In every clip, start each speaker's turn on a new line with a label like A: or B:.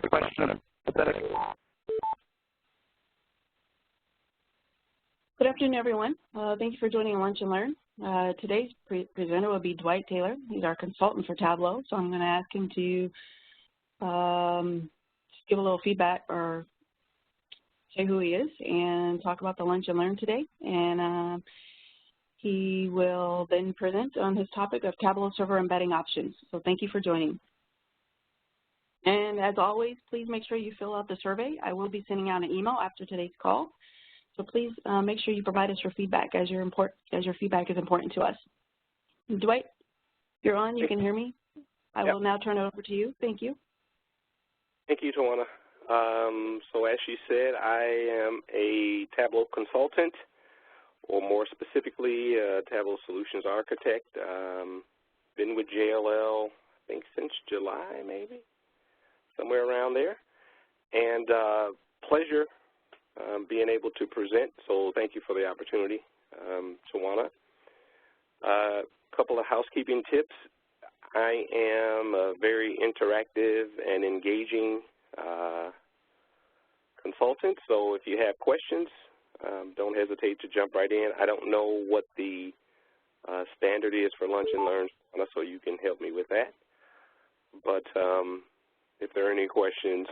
A: question.
B: Good afternoon, everyone. Thank you for joining Lunch and Learn. Today's presenter will be Dwight Taylor. He's our consultant for Tableau, so I'm going to ask him to just give a little feedback or say who he is and talk about the Lunch and Learn today. And he will then present on his topic of Tableau server embedding options. So thank you for joining. And as always, please make sure you fill out the survey. I will be sending out an email after today's call. So please make sure you provide us your feedback as your feedback is important to us. Dwight, you're on. You can hear me. I will now turn it over to you. Thank you.
C: Thank you, Tawana. So as she said, I am a Tableau consultant, or more specifically, Tableau Solutions Architect. Been with JLL, I think, since July, maybe, somewhere around there. And pleasure being able to present, so thank you for the opportunity, Tawana. A couple of housekeeping tips. I am a very interactive and engaging consultant, so if you have questions, don't hesitate to jump right in. I don't know what the standard is for Lunch and Learn, so you can help me with that. But if there are any questions,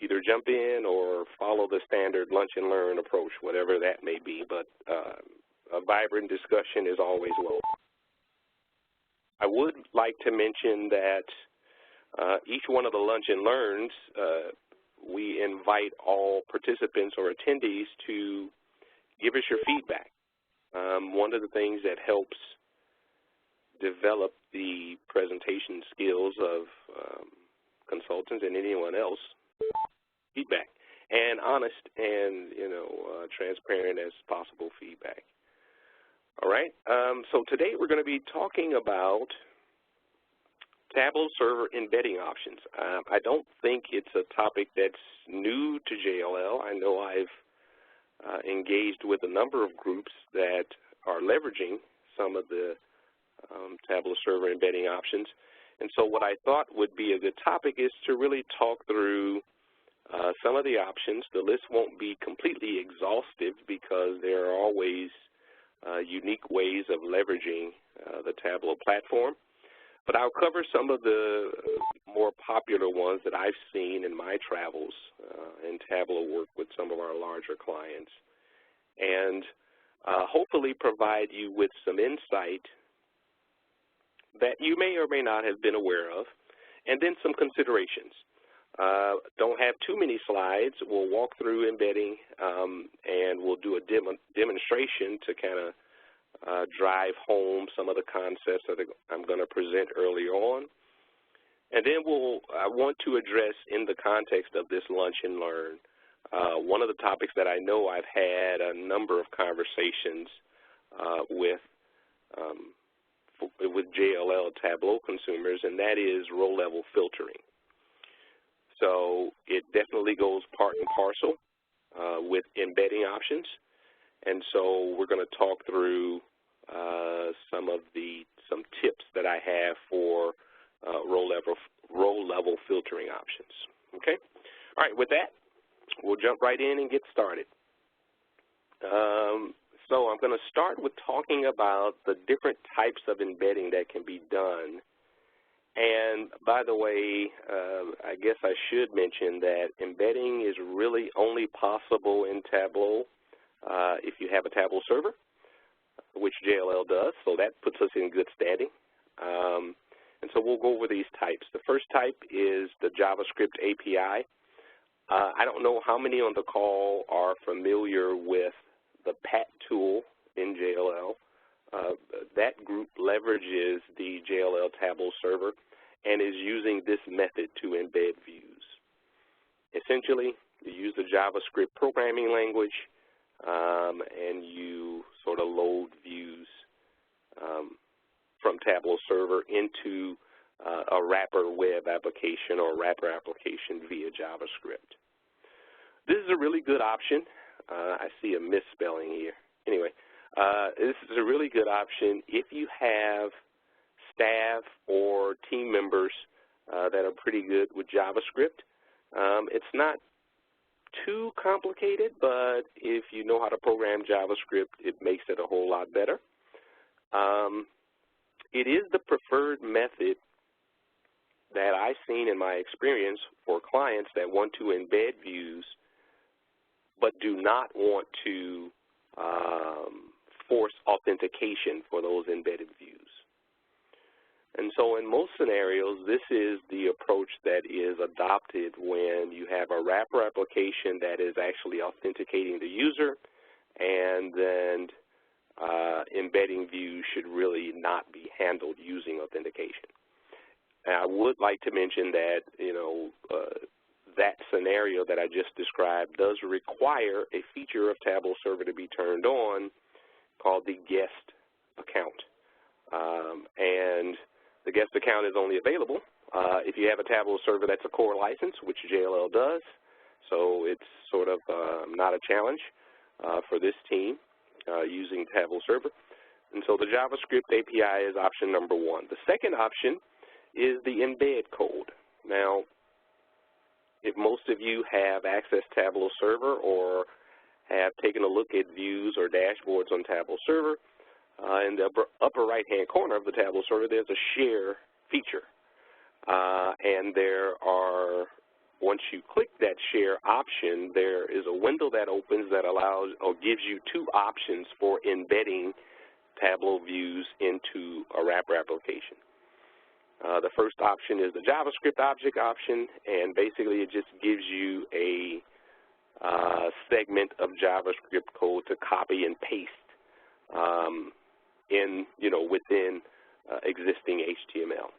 C: either jump in or follow the standard Lunch and Learn approach, whatever that may be. But a vibrant discussion is always welcome. I would like to mention that each one of the Lunch and Learns, we invite all participants or attendees to give us your feedback. One of the things that helps develop the presentation skills of consultants and anyone else, feedback, and honest and, transparent as possible feedback. All right, so today we're going to be talking about Tableau server embedding options. I don't think it's a topic that's new to JLL. I know I've engaged with a number of groups that are leveraging some of the Tableau server embedding options. And so what I thought would be a good topic is to really talk through some of the options. The list won't be completely exhaustive because there are always unique ways of leveraging the Tableau platform. But I'll cover some of the more popular ones that I've seen in my travels in Tableau work with some of our larger clients, and hopefully provide you with some insight that you may or may not have been aware of, and then some considerations. Don't have too many slides. We'll walk through embedding, and we'll do a demonstration to kind of drive home some of the concepts that I'm going to present earlier on. And then I want to address, in the context of this Lunch and Learn, one of the topics that I know I've had a number of conversations with JLL Tableau consumers, and that is row-level filtering. So it definitely goes part and parcel with embedding options. And so we're going to talk through some tips that I have for row-level filtering options. Okay? All right, with that, we'll jump right in and get started. So I'm going to start with talking about the different types of embedding that can be done. And by the way, I guess I should mention that embedding is really only possible in Tableau if you have a Tableau server, which JLL does, so that puts us in good standing. And so we'll go over these types. The first type is the JavaScript API. I don't know how many on the call are familiar with the PAT tool in JLL. That group leverages the JLL Tableau server and is using this method to embed views. Essentially, you use the JavaScript programming language and you sort of load views from Tableau server into a wrapper web application or wrapper application via JavaScript. This is a really good option. I see a misspelling here. Anyway, this is a really good option if you have staff or team members that are pretty good with JavaScript. It's not too complicated, but if you know how to program JavaScript, it makes it a whole lot better. It is the preferred method that I've seen in my experience for clients that want to embed views but do not want to force authentication for those embedded views. And so in most scenarios, this is the approach that is adopted when you have a wrapper application that is actually authenticating the user, and then embedding views should really not be handled using authentication. And I would like to mention that, that scenario that I just described does require a feature of Tableau Server to be turned on called the guest account. And the guest account is only available if you have a Tableau Server that's a core license, which JLL does. So it's sort of not a challenge for this team using Tableau Server. And so the JavaScript API is option number one. The second option is the embed code. Now, if most of you have accessed Tableau Server or have taken a look at views or dashboards on Tableau Server, in the upper right-hand corner of the Tableau Server, there's a share feature. And there are, once you click that share option, there is a window that opens that allows or gives you two options for embedding Tableau views into a wrapper application. The first option is the JavaScript object option, and basically it just gives you a segment of JavaScript code to copy and paste within existing HTML.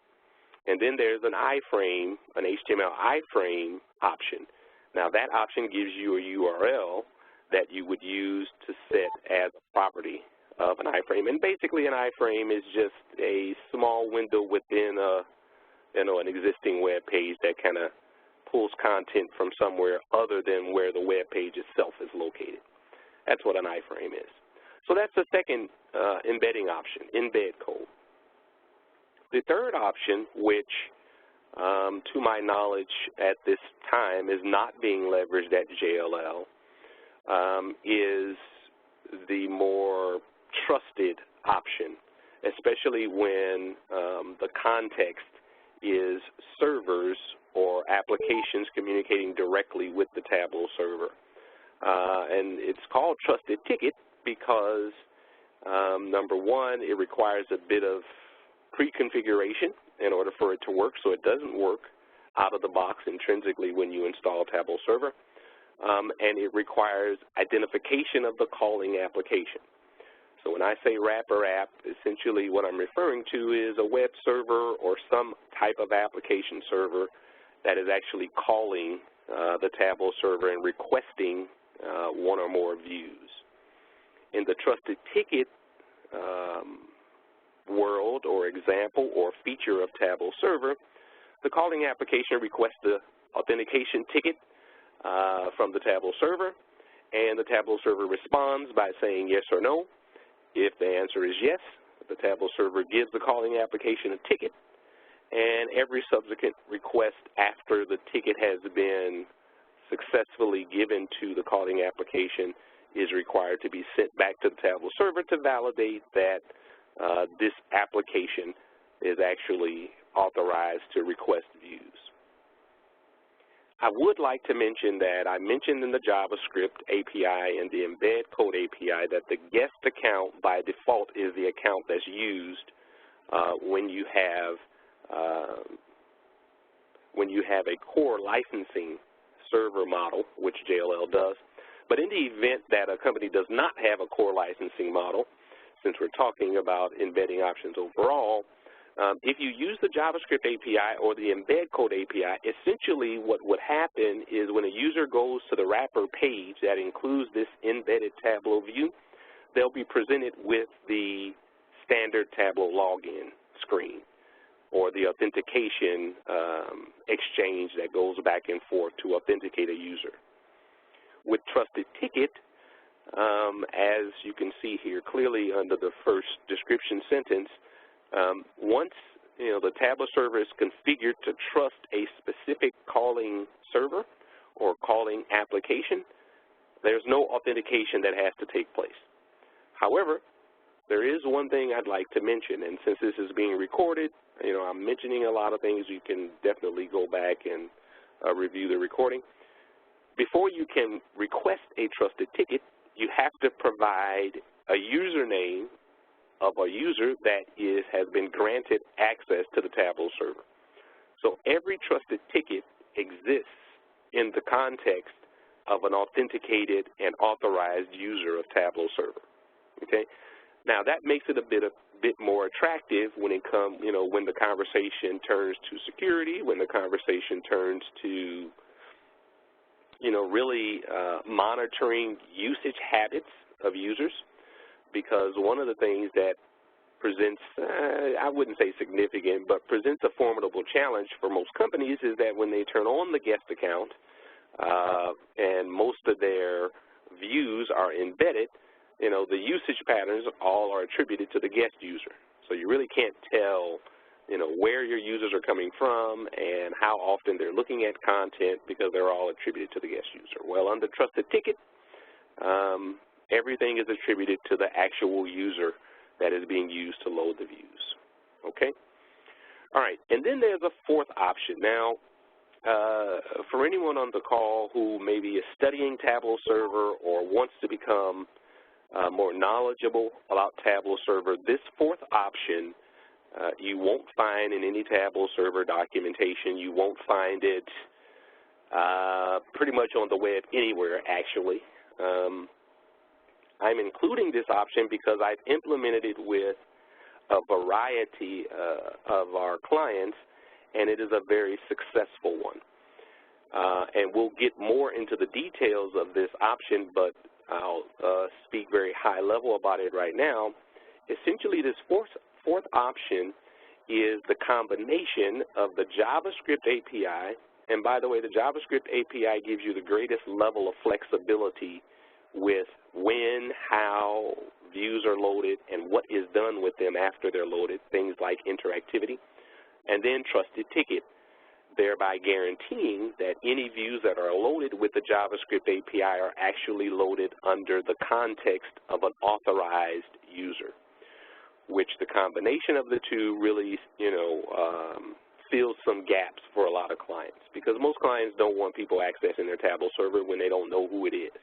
C: And then there's an iframe, an HTML iframe option. Now that option gives you a URL that you would use to set as a property of an iframe. And basically an iframe is just a small window within an existing web page that kind of pulls content from somewhere other than where the web page itself is located. That's what an iframe is. So that's the second embedding option, embed code. The third option, which to my knowledge at this time is not being leveraged at JLL, is the more trusted option, especially when the context is servers or applications communicating directly with the Tableau server. And it's called Trusted Ticket because, number one, it requires a bit of pre-configuration in order for it to work, so it doesn't work out of the box intrinsically when you install Tableau Server. And it requires identification of the calling application. So when I say wrapper app, essentially what I'm referring to is a web server or some type of application server that is actually calling the Tableau server and requesting one or more views. In the Trusted Ticket world or example or feature of Tableau server, the calling application requests the authentication ticket from the Tableau server, and the Tableau server responds by saying yes or no. If the answer is yes, the Tableau server gives the calling application a ticket, and every subsequent request after the ticket has been successfully given to the calling application is required to be sent back to the Tableau server to validate that this application is actually authorized to request views. I would like to mention that I mentioned in the JavaScript API and the Embed Code API that the guest account by default is the account that's used when you have a core licensing server model, which JLL does. But in the event that a company does not have a core licensing model, since we're talking about embedding options overall, if you use the JavaScript API or the Embed Code API, essentially what would happen is when a user goes to the wrapper page that includes this embedded Tableau view, they'll be presented with the standard Tableau login screen or the authentication exchange that goes back and forth to authenticate a user. With Trusted Ticket, as you can see here clearly under the first description sentence, once the Tableau server is configured to trust a specific calling server or calling application, there's no authentication that has to take place. However, there is one thing I'd like to mention, and since this is being recorded, I'm mentioning a lot of things. You can definitely go back and review the recording. Before you can request a trusted ticket, you have to provide a username of a user that has been granted access to the Tableau server. So every trusted ticket exists in the context of an authenticated and authorized user of Tableau server. Okay? Now that makes it a bit more attractive when it comes, when the conversation turns to security, when the conversation turns to, really monitoring usage habits of users, because one of the things that presents, I wouldn't say significant, but presents a formidable challenge for most companies is that when they turn on the guest account and most of their views are embedded, the usage patterns all are attributed to the guest user. So you really can't tell, where your users are coming from and how often they're looking at content because they're all attributed to the guest user. Well, under Trusted Ticket, everything is attributed to the actual user that is being used to load the views. Okay? All right, and then there's a fourth option. Now, for anyone on the call who maybe is studying Tableau server or wants to become more knowledgeable about Tableau server, this fourth option you won't find in any Tableau server documentation. You won't find it pretty much on the web anywhere, actually. I'm including this option because I've implemented it with a variety of our clients, and it is a very successful one. And we'll get more into the details of this option, but I'll speak very high level about it right now. Essentially, this fourth option is the combination of the JavaScript API, and by the way, the JavaScript API gives you the greatest level of flexibility with when, how views are loaded, and what is done with them after they're loaded, things like interactivity, and then Trusted Ticket, thereby guaranteeing that any views that are loaded with the JavaScript API are actually loaded under the context of an authorized user, which the combination of the two really, fills some gaps for a lot of clients, because most clients don't want people accessing their Tableau server when they don't know who it is.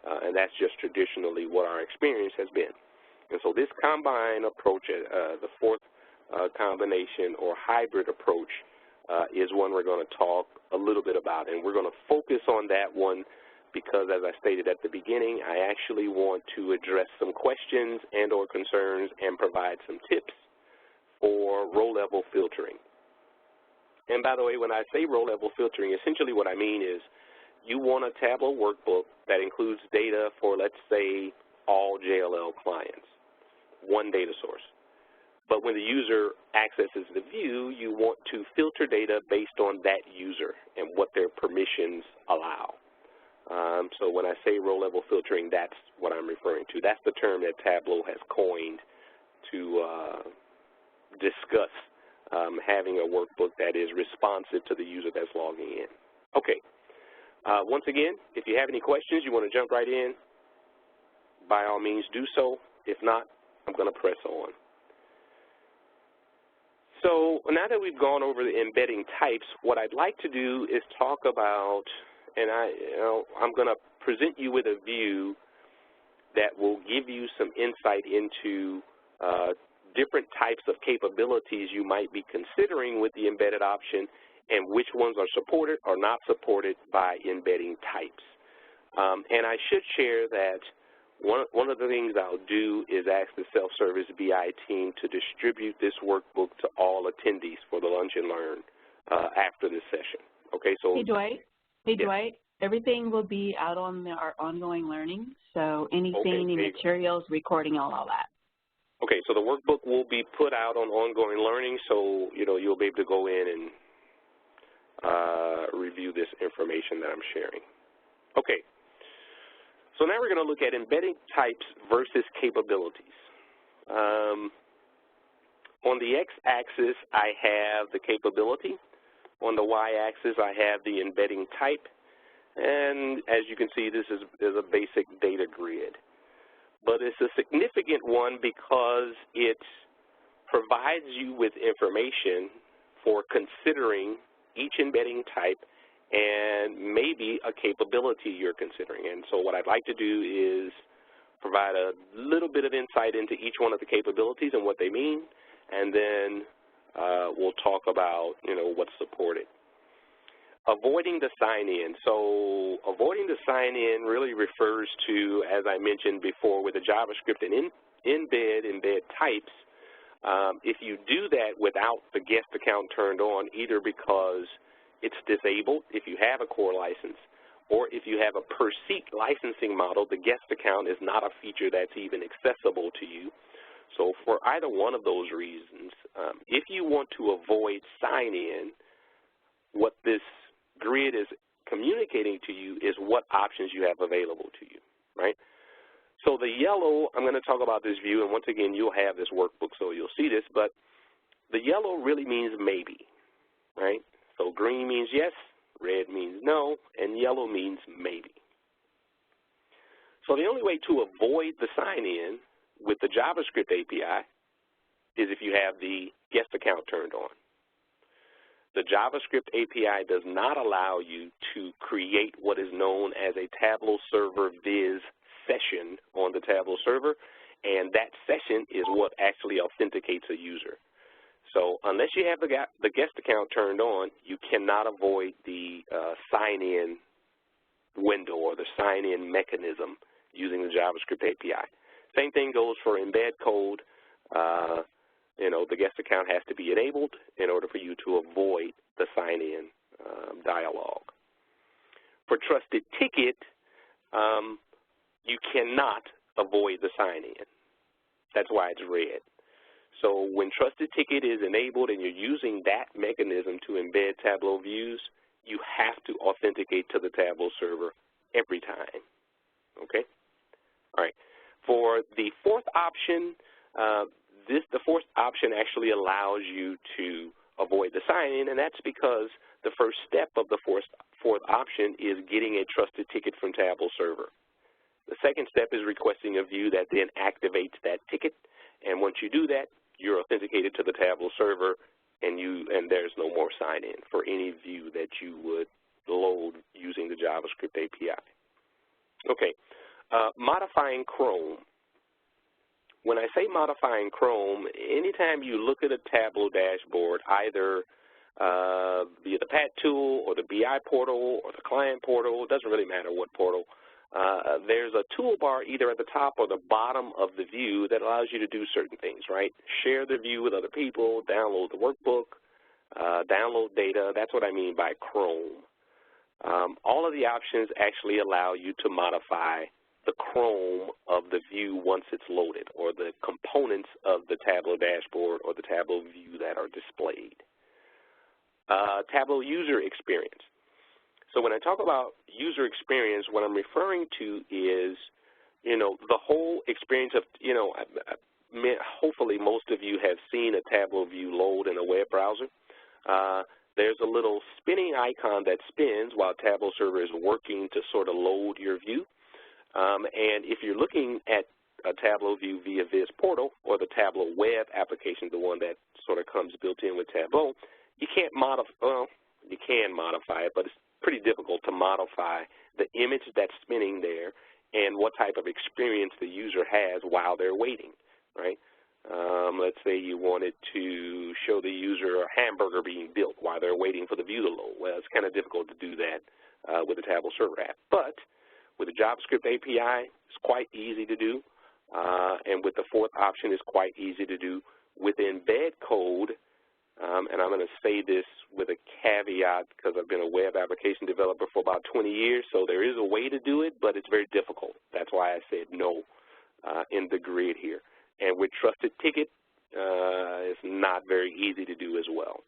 C: And that's just traditionally what our experience has been. And so this combined approach, the fourth combination or hybrid approach, is one we're going to talk a little bit about. And we're going to focus on that one because, as I stated at the beginning, I actually want to address some questions and or concerns and provide some tips for row-level filtering. And by the way, when I say row-level filtering, essentially what I mean is you want a Tableau workbook that includes data for, let's say, all JLL clients, one data source. But when the user accesses the view, you want to filter data based on that user and what their permissions allow. So when I say row-level filtering, that's what I'm referring to. That's the term that Tableau has coined to discuss having a workbook that is responsive to the user that's logging in. Okay. Once again, if you have any questions, you want to jump right in, by all means do so. If not, I'm going to press on. So now that we've gone over the embedding types, what I'd like to do is talk about, and I'm going to present you with a view that will give you some insight into different types of capabilities you might be considering with the embedded option and which ones are supported or not supported by embedding types. And I should share that one of the things I'll do is ask the self-service BI team to distribute this workbook to all attendees for the Lunch and Learn after this session. Okay, so
B: hey Dwight. Hey yeah. Dwight. Everything will be out on our ongoing learning. So anything, any materials, recording, all that.
C: Okay, so the workbook will be put out on ongoing learning, so you'll be able to go in and review this information that I'm sharing. Okay. So now we're going to look at embedding types versus capabilities. On the x-axis, I have the capability. On the y-axis, I have the embedding type. And as you can see, this is a basic data grid. But it's a significant one because it provides you with information for considering each embedding type and maybe a capability you're considering. And so what I'd like to do is provide a little bit of insight into each one of the capabilities and what they mean, and then we'll talk about, what's supported. Avoiding the sign-in. So avoiding the sign-in really refers to, as I mentioned before, with the JavaScript and embed types, if you do that without the guest account turned on, either because it's disabled if you have a core license, or if you have a per-seat licensing model, the guest account is not a feature that's even accessible to you. So for either one of those reasons, if you want to avoid sign-in, what this grid is communicating to you is what options you have available to you, right? So the yellow, I'm going to talk about this view, and once again, you'll have this workbook, so you'll see this, but the yellow really means maybe, right? So green means yes, red means no, and yellow means maybe. So the only way to avoid the sign-in with the JavaScript API is if you have the guest account turned on. The JavaScript API does not allow you to create what is known as a Tableau server viz session on the Tableau server, and that session is what actually authenticates a user. So unless you have the guest account turned on, you cannot avoid the sign-in window or the sign-in mechanism using the JavaScript API. Same thing goes for embed code. The guest account has to be enabled in order for you to avoid the sign-in dialog. For Trusted Ticket, you cannot avoid the sign-in. That's why it's red. So when Trusted Ticket is enabled and you're using that mechanism to embed Tableau views, you have to authenticate to the Tableau server every time, okay? All right. For the fourth option, the fourth option actually allows you to avoid the sign-in, and that's because the first step of the fourth option is getting a Trusted Ticket from Tableau server. The second step is requesting a view that then activates that ticket, and once you do that, you're authenticated to the Tableau server, and there's no more sign-in for any view that you would load using the JavaScript API. Okay, modifying Chrome. When I say modifying Chrome, anytime you look at a Tableau dashboard, either via the PAT tool or the BI portal or the client portal, it doesn't really matter what portal, there's a toolbar either at the top or the bottom of the view that allows you to do certain things, right? Share the view with other people, download the workbook, download data. That's what I mean by Chrome. All of the options actually allow you to modify the Chrome of the view once it's loaded, or the components of the Tableau dashboard or the Tableau view that are displayed. Tableau user experience. So when I talk about user experience, what I'm referring to is, the whole experience of, hopefully most of you have seen a Tableau view load in a web browser. There's a little spinning icon that spins while Tableau server is working to sort of load your view. And if you're looking at a Tableau view via Viz Portal or the Tableau web application, the one that sort of comes built in with Tableau, you can't modify, well, you can modify it, but it's pretty difficult to modify the image that's spinning there and what type of experience the user has while they're waiting, right? Let's say you wanted to show the user a hamburger being built while they're waiting for the view to load. Well, it's kind of difficult to do that with the Tableau server app. But with the JavaScript API, it's quite easy to do. And with the fourth option, it's quite easy to do. With embed code, and I'm going to say this with a caveat because I've been a web application developer for about 20 years, so there is a way to do it, but it's very difficult. That's why I said no in the grid here. And with Trusted Ticket, it's not very easy to do as well.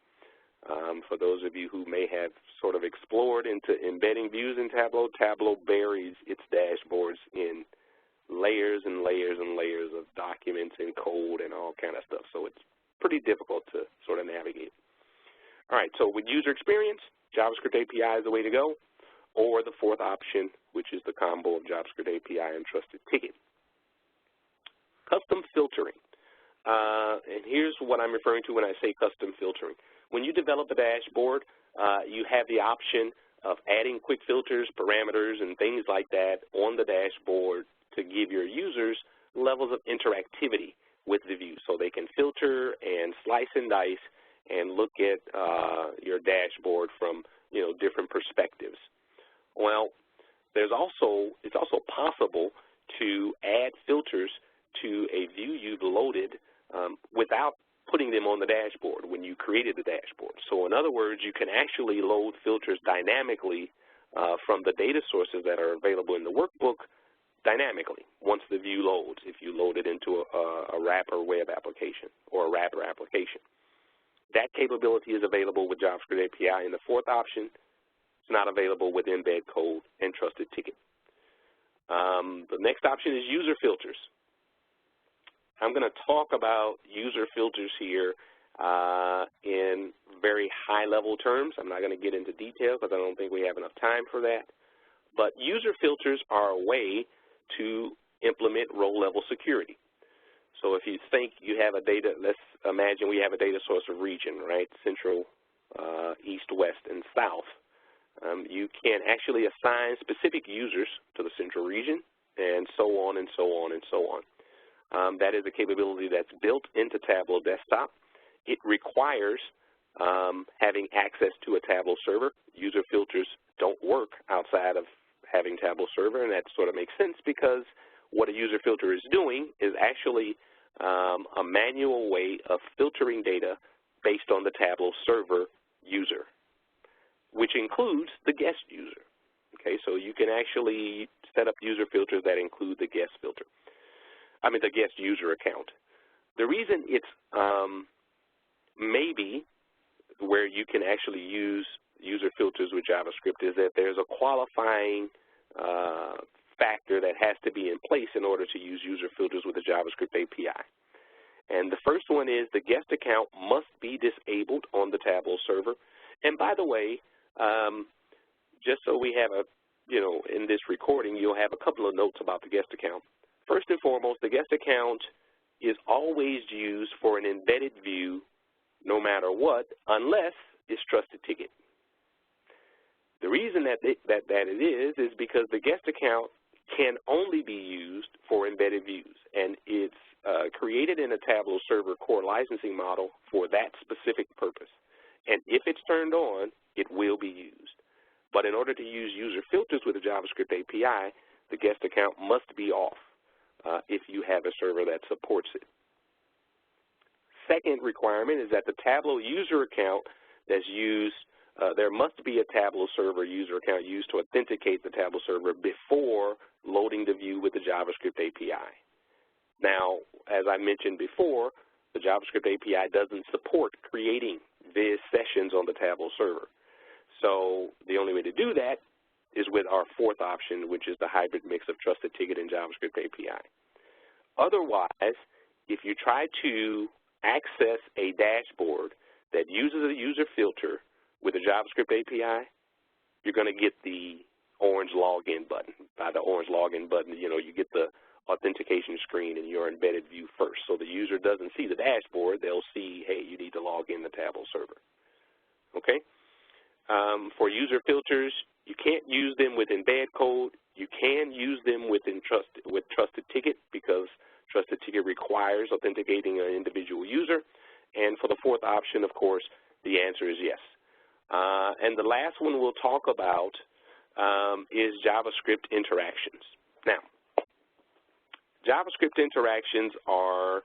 C: For those of you who may have sort of explored into embedding views in Tableau, Tableau buries its dashboards in layers and layers and layers of documents and code and all kind of stuff. So it's pretty difficult to sort of navigate. All right, so with user experience, JavaScript API is the way to go, or the fourth option, which is the combo of JavaScript API and Trusted Ticket. Custom filtering. And here's what I'm referring to when I say custom filtering. When you develop a dashboard, you have the option of adding quick filters, parameters, and things like that on the dashboard to give your users levels of interactivity with the view, so they can filter and slice and dice and look at your dashboard from different perspectives. Well, it's also possible to add filters to a view you've loaded without putting them on the dashboard when you created the dashboard. So in other words, you can actually load filters dynamically from the data sources that are available in the workbook dynamically once the view loads, if you load it into a wrapper web application or a wrapper application. That capability is available with JavaScript API in the fourth option. It's not available with Embed Code and Trusted Ticket. The next option is user filters. I'm going to talk about user filters here in very high-level terms. I'm not going to get into detail because I don't think we have enough time for that. But user filters are a way to implement role-level security. So if you think you have a data, let's imagine we have a data source of region, right, central, east, west, and south. You can actually assign specific users to the central region and so on and so on and so on. That is a capability that's built into Tableau Desktop. It requires having access to a Tableau server. User filters don't work outside of having Tableau server, and that sort of makes sense because what a user filter is doing is actually a manual way of filtering data based on the Tableau server user, which includes the guest user. Okay, so you can actually set up user filters that include the guest filter. The guest user account. The reason it's maybe where you can actually use user filters with JavaScript is that there's a qualifying factor that has to be in place in order to use user filters with the JavaScript API. And the first one is the guest account must be disabled on the Tableau server. And by the way, just so we have in this recording, you'll have a couple of notes about the guest account. First and foremost, the guest account is always used for an embedded view no matter what, unless it's Trusted Ticket. The reason that it is because the guest account can only be used for embedded views, and it's created in a Tableau server core licensing model for that specific purpose. And if it's turned on, it will be used. But in order to use user filters with a JavaScript API, the guest account must be off if you have a server that supports it. Second requirement is that the Tableau user account that's used, there must be a Tableau server user account used to authenticate the Tableau server before loading the view with the JavaScript API. Now, as I mentioned before, the JavaScript API doesn't support creating viz sessions on the Tableau server. So the only way to do that is with our fourth option, which is the hybrid mix of Trusted Ticket and JavaScript API. Otherwise, if you try to access a dashboard that uses a user filter with a JavaScript API, you're going to get the orange login button. By the orange login button, you get the authentication screen in your embedded view first. So the user doesn't see the dashboard. They'll see, hey, you need to log in the Tableau server. Okay? For user filters, you can't use them with Embed Code. You can use them with Trusted Ticket because Trusted Ticket requires authenticating an individual user. And for the fourth option, of course, the answer is yes. And the last one we'll talk about is JavaScript interactions. Now, JavaScript interactions are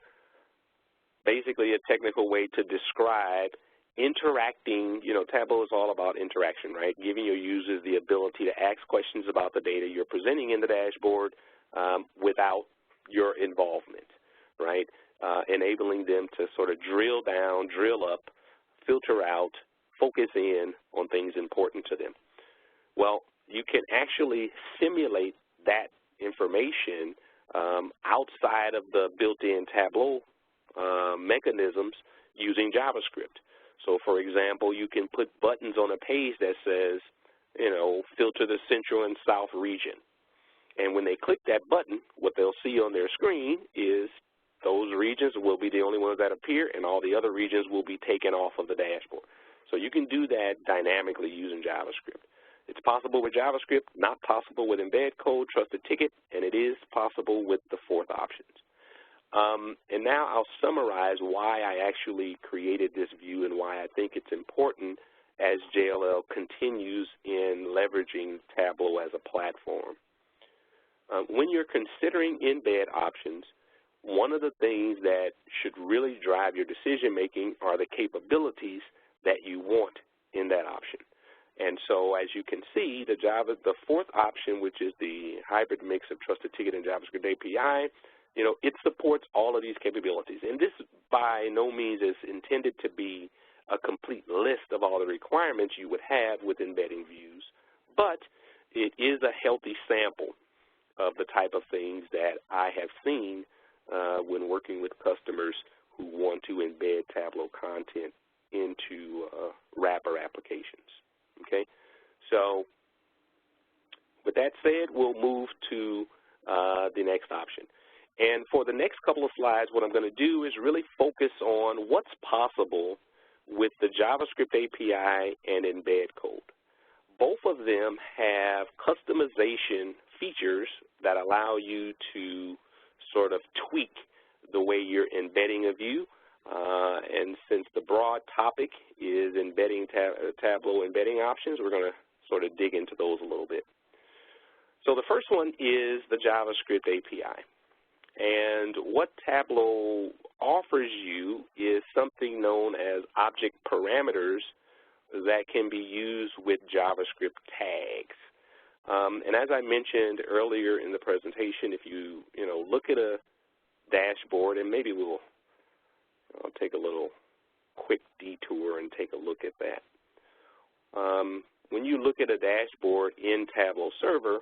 C: basically a technical way to describe interacting. Tableau is all about interaction, right? Giving your users the ability to ask questions about the data you're presenting in the dashboard without your involvement, right? Enabling them to sort of drill down, drill up, filter out, focus in on things important to them. Well, you can actually simulate that information outside of the built-in Tableau mechanisms using JavaScript. So, for example, you can put buttons on a page that says, you know, filter the central and south region. And when they click that button, what they'll see on their screen is those regions will be the only ones that appear, and all the other regions will be taken off of the dashboard. So you can do that dynamically using JavaScript. It's possible with JavaScript, not possible with embed code, trusted ticket, and it is possible with the fourth options. And now I'll summarize why I actually created this view and why I think it's important as JLL continues in leveraging Tableau as a platform. When you're considering embed options, one of the things that should really drive your decision-making are the capabilities that you want in that option. And so as you can see, the fourth option, which is the hybrid mix of trusted ticket and JavaScript API, you know, it supports all of these capabilities. And this by no means is intended to be a complete list of all the requirements you would have with embedding views, but it is a healthy sample of the type of things that I have seen when working with customers who want to embed Tableau content into wrapper applications. Okay, so with that said, we'll move to the next option. And for the next couple of slides, what I'm going to do is really focus on what's possible with the JavaScript API and embed code. Both of them have customization features that allow you to sort of tweak the way you're embedding a view. And since the broad topic is embedding Tableau embedding options, we're going to sort of dig into those a little bit. So the first one is the JavaScript API. And what Tableau offers you is something known as object parameters that can be used with JavaScript tags. And as I mentioned earlier in the presentation, if you look at a dashboard, and maybe I'll take a little quick detour and take a look at that. When you look at a dashboard in Tableau Server,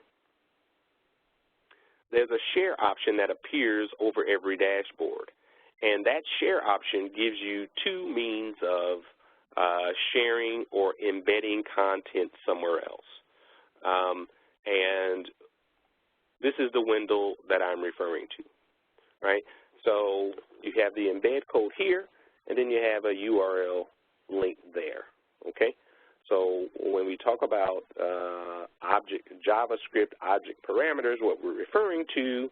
C: there's a share option that appears over every dashboard. And that share option gives you two means of sharing or embedding content somewhere else. And this is the window that I'm referring to, right? So you have the embed code here, and then you have a URL link there, okay? So when we talk about JavaScript object parameters, what we're referring to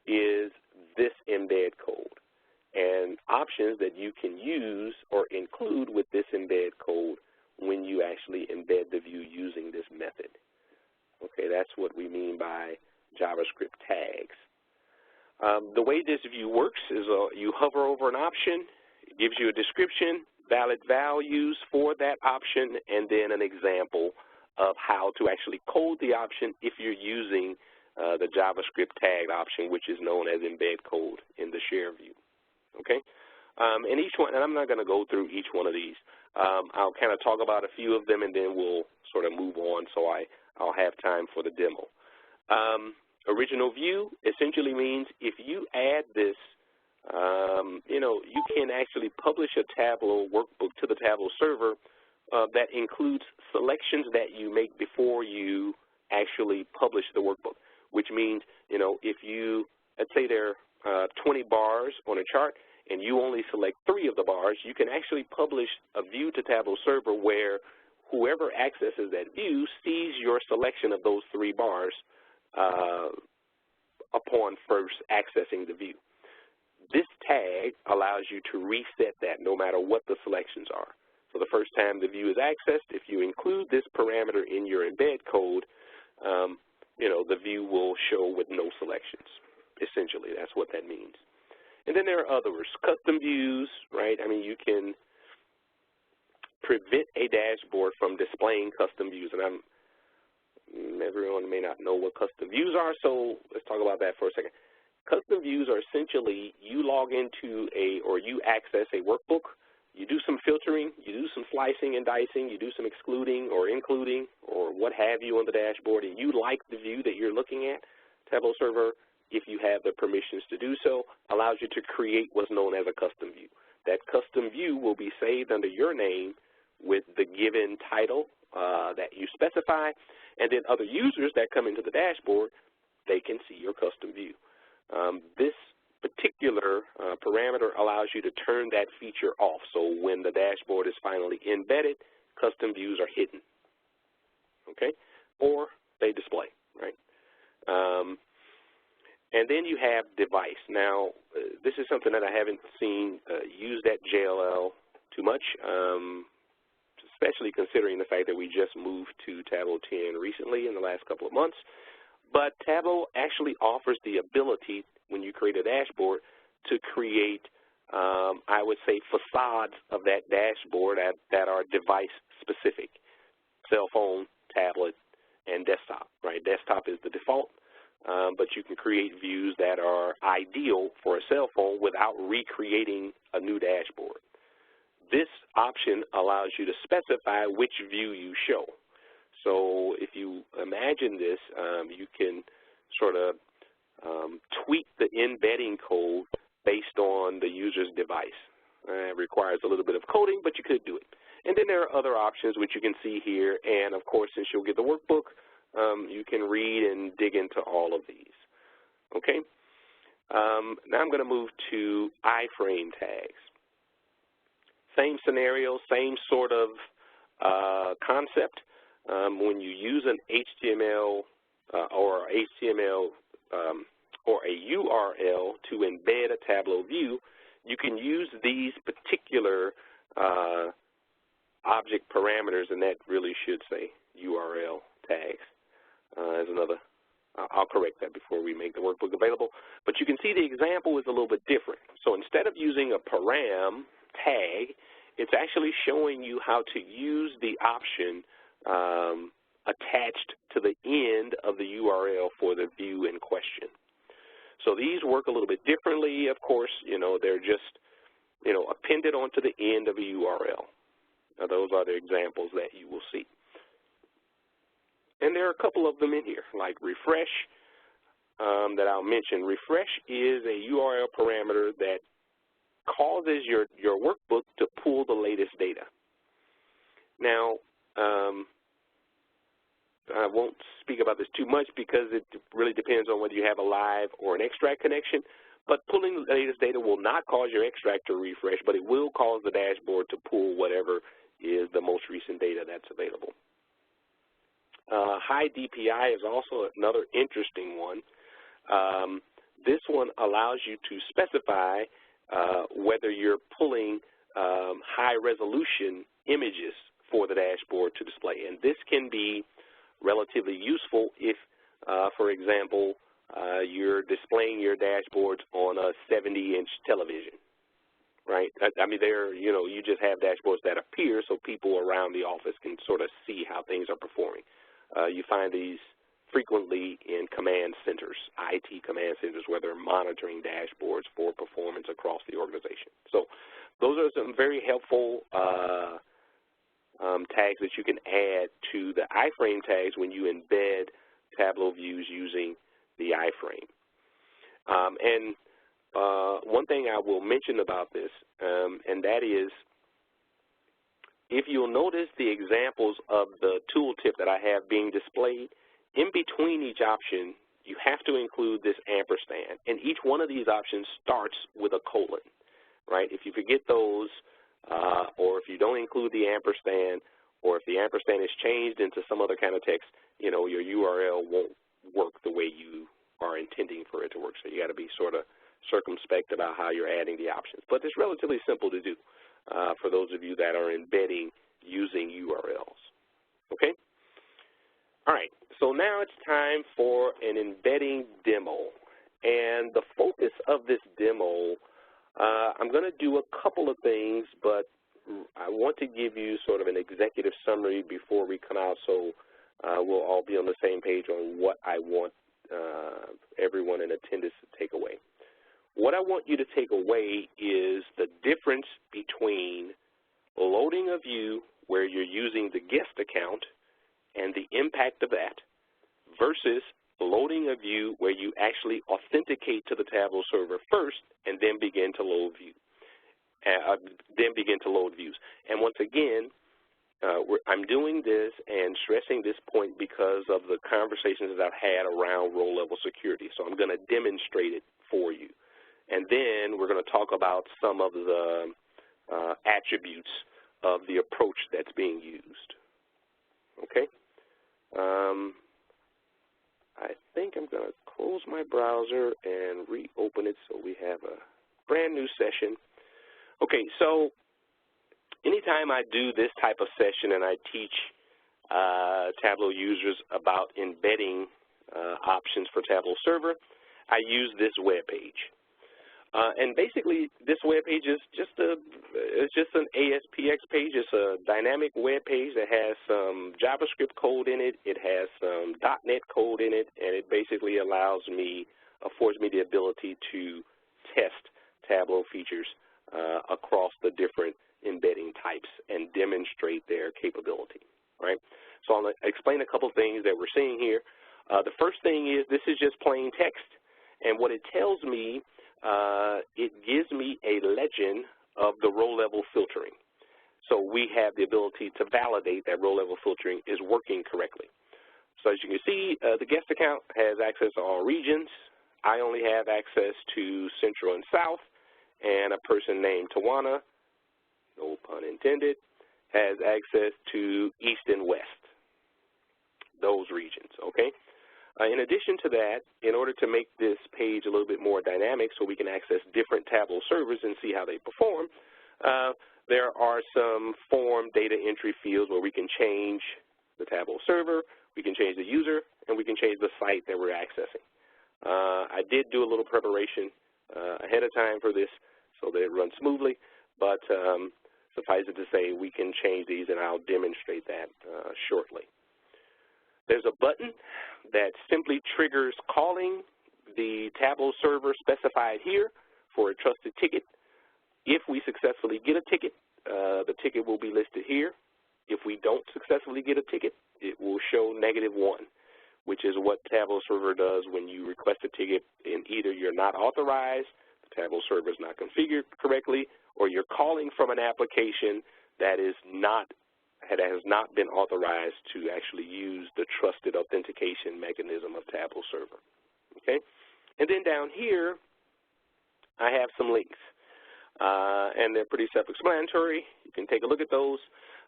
C: is this embed code and options that you can use or include with this embed code when you actually embed the view using this method. Okay, that's what we mean by JavaScript tags. The way this view works is you hover over an option, it gives you a description, valid values for that option, and then an example of how to actually code the option if you're using the JavaScript tag option, which is known as embed code in the share view. Okay, and each one, and I'm not going to go through each one of these. I'll kind of talk about a few of them, and then we'll sort of move on so I'll have time for the demo. Original view essentially means if you add this, you can actually publish a Tableau workbook to the Tableau server that includes selections that you make before you actually publish the workbook, which means, if you, let's say there are 20 bars on a chart and you only select 3 of the bars, you can actually publish a view to Tableau server where whoever accesses that view sees your selection of those 3 bars upon first accessing the view. This tag allows you to reset that no matter what the selections are. So the first time the view is accessed, if you include this parameter in your embed code, the view will show with no selections. Essentially, that's what that means. And then there are others, custom views, right? I mean, you can prevent a dashboard from displaying custom views, and everyone may not know what custom views are, so let's talk about that for a second. Custom views are essentially you log into or you access a workbook, you do some filtering, you do some slicing and dicing, you do some excluding or including or what have you on the dashboard, and you like the view that you're looking at. Tableau Server, if you have the permissions to do so, allows you to create what's known as a custom view. that custom view will be saved under your name with the given title that you specify, and then other users that come into the dashboard, they can see your custom view. This particular parameter allows you to turn that feature off, so when the dashboard is finally embedded, custom views are hidden, okay, or they display, right? And then you have device. Now, this is something that I haven't seen used at JLL too much, especially considering the fact that we just moved to Tableau 10 recently in the last couple of months. But Tableau actually offers the ability, when you create a dashboard, to create, I would say, facades of that dashboard that are device-specific: cell phone, tablet, and desktop, right? Desktop is the default, but you can create views that are ideal for a cell phone without recreating a new dashboard. This option allows you to specify which view you show. So if you imagine this, you can sort of tweak the embedding code based on the user's device. It requires a little bit of coding, but you could do it. And then there are other options which you can see here, and of course, since you'll get the workbook, you can read and dig into all of these, okay? Now I'm going to move to iframe tags. Same scenario, same sort of concept. When you use an HTML or a URL to embed a Tableau view, you can use these particular object parameters, and that really should say URL tags. As another, I'll correct that before we make the workbook available. But you can see the example is a little bit different. So instead of using a param tag, it's actually showing you how to use the option attached to the end of the URL for the view in question. So these work a little bit differently. Of course, they're just, appended onto the end of a URL. Now, those are the examples that you will see. And there are a couple of them in here, like refresh, that I'll mention. Refresh is a URL parameter that causes your workbook to pull the latest data. Now, I won't speak about this too much because it really depends on whether you have a live or an extract connection, but pulling the latest data will not cause your extract to refresh, but it will cause the dashboard to pull whatever is the most recent data that's available. High DPI is also another interesting one. This one allows you to specify whether you're pulling high-resolution images for the dashboard to display. And this can be relatively useful if, for example, you're displaying your dashboards on a 70-inch television, right? I mean, you just have dashboards that appear so people around the office can sort of see how things are performing. You find these frequently in command centers, IT command centers, where they're monitoring dashboards for performance across the organization. So those are some very helpful tags that you can add to the iframe tags when you embed Tableau views using the iframe. And one thing I will mention about this, and that is, if you'll notice the examples of the tooltip that I have being displayed, in between each option, you have to include this ampersand. And each one of these options starts with a colon, right? If you forget those, or if you don't include the ampersand, or if the ampersand is changed into some other kind of text, your URL won't work the way you are intending for it to work. So you got to be sort of circumspect about how you're adding the options. But it's relatively simple to do for those of you that are embedding using URLs. Okay? All right, so now it's time for an embedding demo. And the focus of this demo, I'm going to do a couple of things, but I want to give you sort of an executive summary before we come out so we'll all be on the same page on what I want everyone in attendance to take away. What I want you to take away is the difference between loading a view where you're using the guest account and the impact of that versus loading a view where you actually authenticate to the Tableau server first and then begin to load view. then begin to load views. And once again, I'm doing this and stressing this point because of the conversations that I've had around role-level security. So I'm going to demonstrate it for you. And then we're going to talk about some of the attributes of the approach that's being used. Okay? I think I'm going to close my browser and reopen it so we have a brand new session. Okay, so anytime I do this type of session and I teach Tableau users about embedding options for Tableau Server, I use this web page. And basically, this web page is just an ASPX page. It's a dynamic web page that has some JavaScript code in it. It has some .NET code in it, and it basically affords me the ability to test Tableau features across the different embedding types and demonstrate their capability, right? So I'll explain a couple things that we're seeing here. The first thing is this is just plain text, and what it tells me, it gives me a legend of the row-level filtering. So we have the ability to validate that row-level filtering is working correctly. So as you can see, the guest account has access to all regions. I only have access to Central and South, and a person named Tawana, no pun intended, has access to East and West, those regions, okay? In addition to that, in order to make this page a little bit more dynamic so we can access different Tableau servers and see how they perform, there are some form data entry fields where we can change the Tableau server, we can change the user, and we can change the site that we're accessing. I did do a little preparation ahead of time for this so that it runs smoothly, but suffice it to say we can change these, and I'll demonstrate that shortly. There's a button that simply triggers calling the Tableau server specified here for a trusted ticket. If we successfully get a ticket, the ticket will be listed here. If we don't successfully get a ticket, it will show -1, which is what Tableau server does when you request a ticket and either you're not authorized, the Tableau server is not configured correctly, or you're calling from an application that has not been authorized to actually use the trusted authentication mechanism of Tableau server, okay? And then down here, I have some links, and they're pretty self-explanatory. You can take a look at those.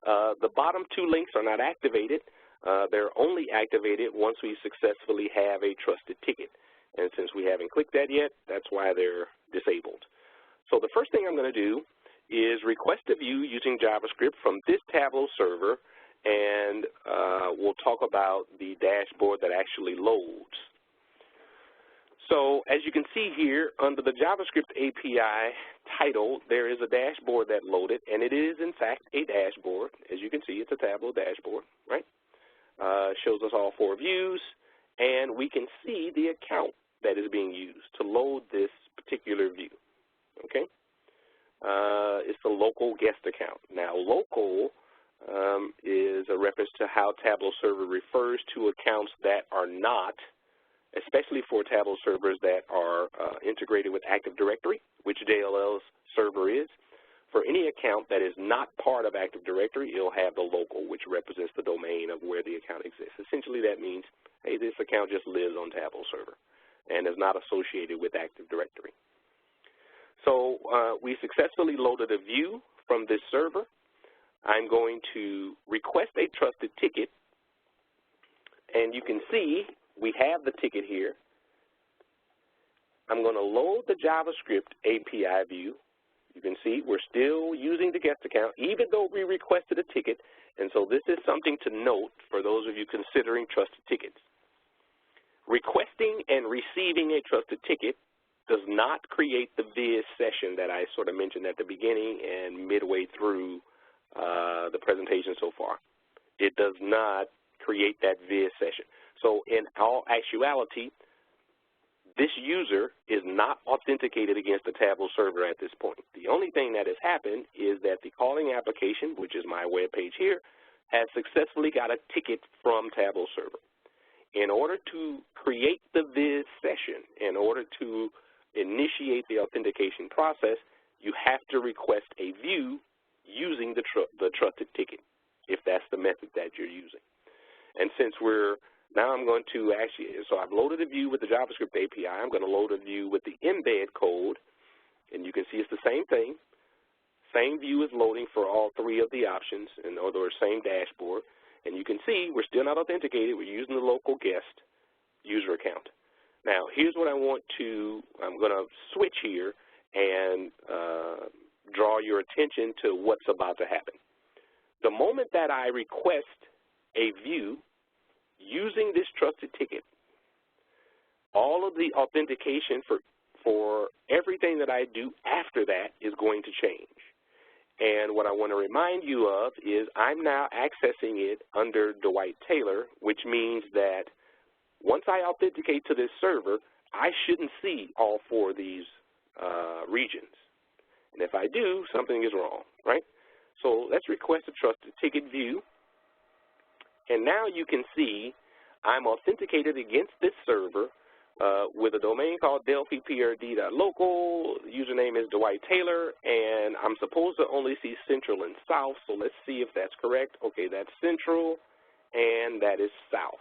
C: The bottom 2 links are not activated. They're only activated once we successfully have a trusted ticket. And since we haven't clicked that yet, that's why they're disabled. So the first thing I'm going to do is request a view using JavaScript from this Tableau server, and we'll talk about the dashboard that actually loads. So as you can see here, under the JavaScript API title, there is a dashboard that loaded, and it is, in fact, a dashboard. As you can see, it's a Tableau dashboard, right? Shows us all 4 views, and we can see the account that is being used to load this particular view, okay? It's the local guest account. Now, local is a reference to how Tableau server refers to accounts that are not, especially for Tableau servers that are integrated with Active Directory, which JLL's server is. For any account that is not part of Active Directory, it'll have the local, which represents the domain of where the account exists. Essentially, that means, hey, this account just lives on Tableau server and is not associated with Active Directory. So we successfully loaded a view from this server. I'm going to request a trusted ticket, and you can see we have the ticket here. I'm going to load the JavaScript API view. You can see we're still using the guest account, even though we requested a ticket, and so this is something to note for those of you considering trusted tickets. Requesting and receiving a trusted ticket does not create the viz session that I sort of mentioned at the beginning and midway through the presentation so far. It does not create that viz session. So in all actuality, this user is not authenticated against the Tableau server at this point. The only thing that has happened is that the calling application, which is my web page here, has successfully got a ticket from Tableau server. In order to create the viz session, in order to initiate the authentication process, you have to request a view using the trusted ticket, if that's the method that you're using. And since now I'm going to so I've loaded a view with the JavaScript API. I'm going to load a view with the embed code, and you can see it's the same thing. Same view is loading for all three of the options, or the same dashboard. And you can see we're still not authenticated. We're using the local guest user account. Now, here's what I'm going to switch here and draw your attention to what's about to happen. The moment that I request a view using this trusted ticket, all of the authentication for everything that I do after that is going to change. And what I want to remind you of is I'm now accessing it under Dwight Taylor, which means that once I authenticate to this server, I shouldn't see all four of these regions. And if I do, something is wrong, right? So let's request a trusted ticket view. And now you can see I'm authenticated against this server with a domain called delphiprd.local. The username is Dwight Taylor, and I'm supposed to only see central and south, so let's see if that's correct. Okay, that's central, and that is south.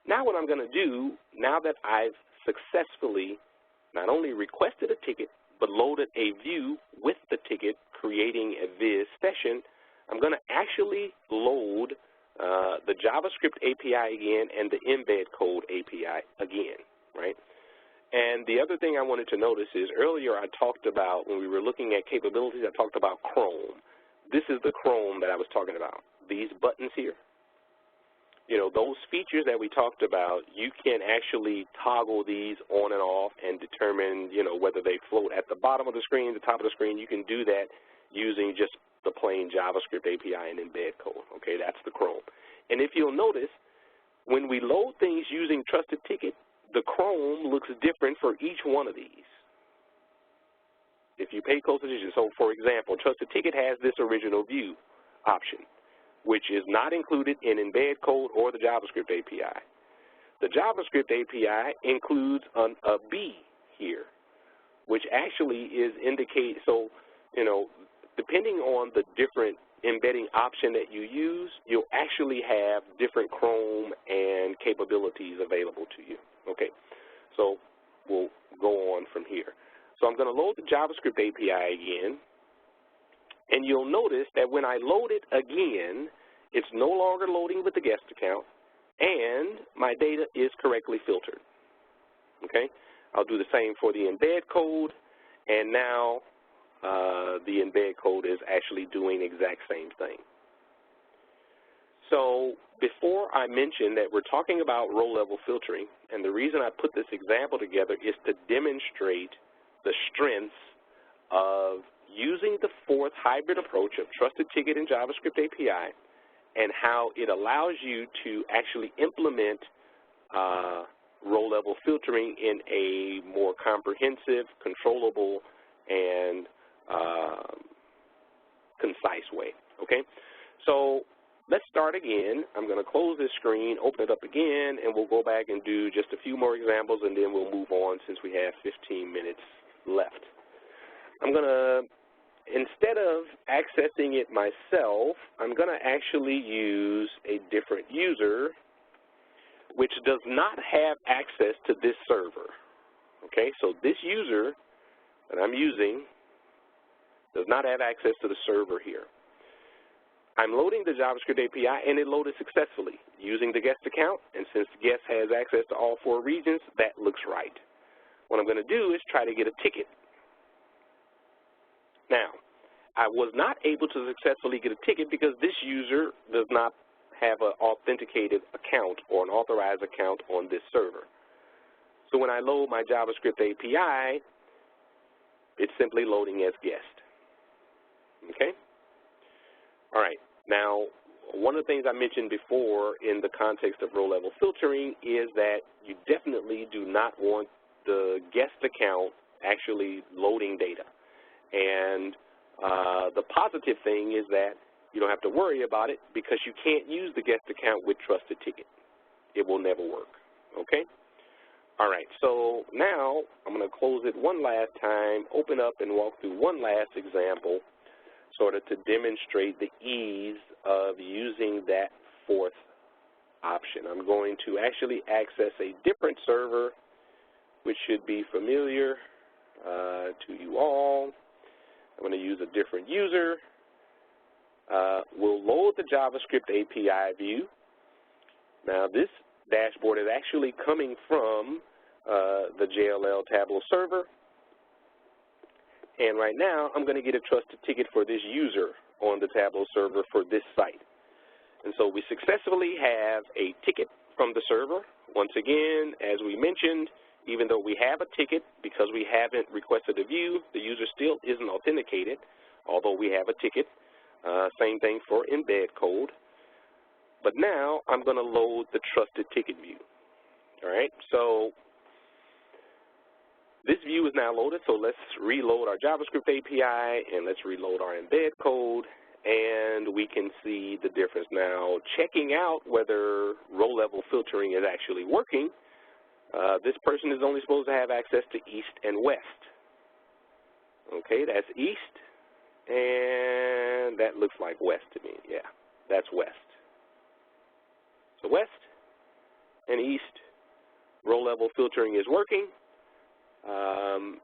C: Now what I'm going to do, now that I've successfully not only requested a ticket, but loaded a view with the ticket, creating a viz session, I'm going to actually load the JavaScript API again and the embed code API again, right? And the other thing I wanted to notice is earlier I talked about, when we were looking at capabilities, I talked about Chrome. This is the Chrome that I was talking about. These buttons here, you know, those features that we talked about, you can actually toggle these on and off and determine, you know, whether they float at the bottom of the screen, the top of the screen. You can do that using just the plain JavaScript API and embed code. Okay, that's the Chrome. And if you'll notice, when we load things using Trusted Ticket, the Chrome looks different for each one of these. If you pay close attention, so for example, Trusted Ticket has this original view option, which is not included in embed code or the JavaScript API. The JavaScript API includes a B here, which actually is so, you know, depending on the different embedding option that you use, you'll actually have different Chrome and capabilities available to you. Okay, so we'll go on from here. So I'm going to load the JavaScript API again, and you'll notice that when I load it again, it's no longer loading with the guest account, and my data is correctly filtered. Okay, I'll do the same for the embed code, and now the embed code is actually doing the exact same thing. So before I mention that we're talking about row-level filtering, and the reason I put this example together is to demonstrate the strengths of using the fourth hybrid approach of Trusted Ticket and JavaScript API, and how it allows you to actually implement row-level filtering in a more comprehensive, controllable, and concise way, okay? So let's start again. I'm going to close this screen, open it up again, and we'll go back and do just a few more examples, and then we'll move on since we have 15 minutes left. I'm going to, instead of accessing it myself, I'm going to actually use a different user which does not have access to this server, okay? So this user that I'm using does not have access to the server here. I'm loading the JavaScript API, and it loaded successfully using the guest account, and since the guest has access to all four regions, that looks right. What I'm going to do is try to get a ticket. Now, I was not able to successfully get a ticket because this user does not have an authenticated account or an authorized account on this server. So when I load my JavaScript API, it's simply loading as guest. Okay? All right. Now, one of the things I mentioned before in the context of row-level filtering is that you definitely do not want the guest account actually loading data. And the positive thing is that you don't have to worry about it because you can't use the guest account with Trusted Ticket. It will never work. Okay? All right, so now I'm going to close it one last time, open up and walk through one last example, sort of to demonstrate the ease of using that fourth option. I'm going to actually access a different server, which should be familiar to you all. I'm going to use a different user. We'll load the JavaScript API view. Now, this dashboard is actually coming from the JLL Tableau server. And right now, I'm going to get a trusted ticket for this user on the Tableau server for this site. And so we successfully have a ticket from the server. Once again, as we mentioned, even though we have a ticket, because we haven't requested a view, the user still isn't authenticated, although we have a ticket. Same thing for embed code. But now I'm going to load the trusted ticket view. All right, so this view is now loaded, so let's reload our JavaScript API and let's reload our embed code, and we can see the difference. Now, checking out whether row-level filtering is actually working, this person is only supposed to have access to east and west. Okay, that's east, and that looks like west to me. Yeah, that's west. So west and east, row-level filtering is working,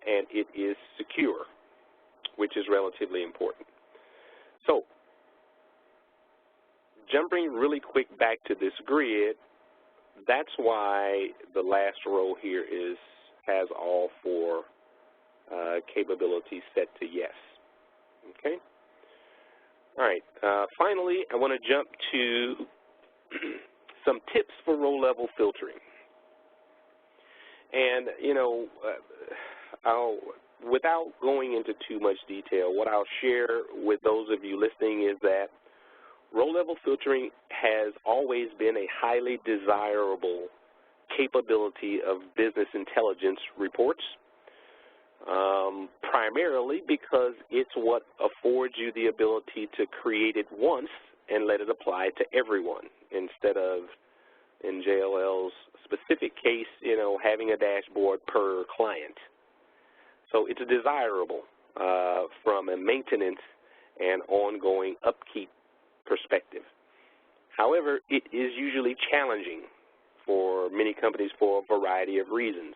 C: and it is secure, which is relatively important. So, jumping really quick back to this grid, that's why the last row here has all four capabilities set to yes. Okay? All right. Finally, I want to jump to some tips for row-level filtering. And, you know, without going into too much detail, what I'll share with those of you listening is that row-level filtering has always been a highly desirable capability of business intelligence reports, primarily because it's what affords you the ability to create it once and let it apply to everyone, instead of, in JLL's specific case, you know, having a dashboard per client. So it's desirable from a maintenance and ongoing upkeep perspective. However, it is usually challenging for many companies for a variety of reasons.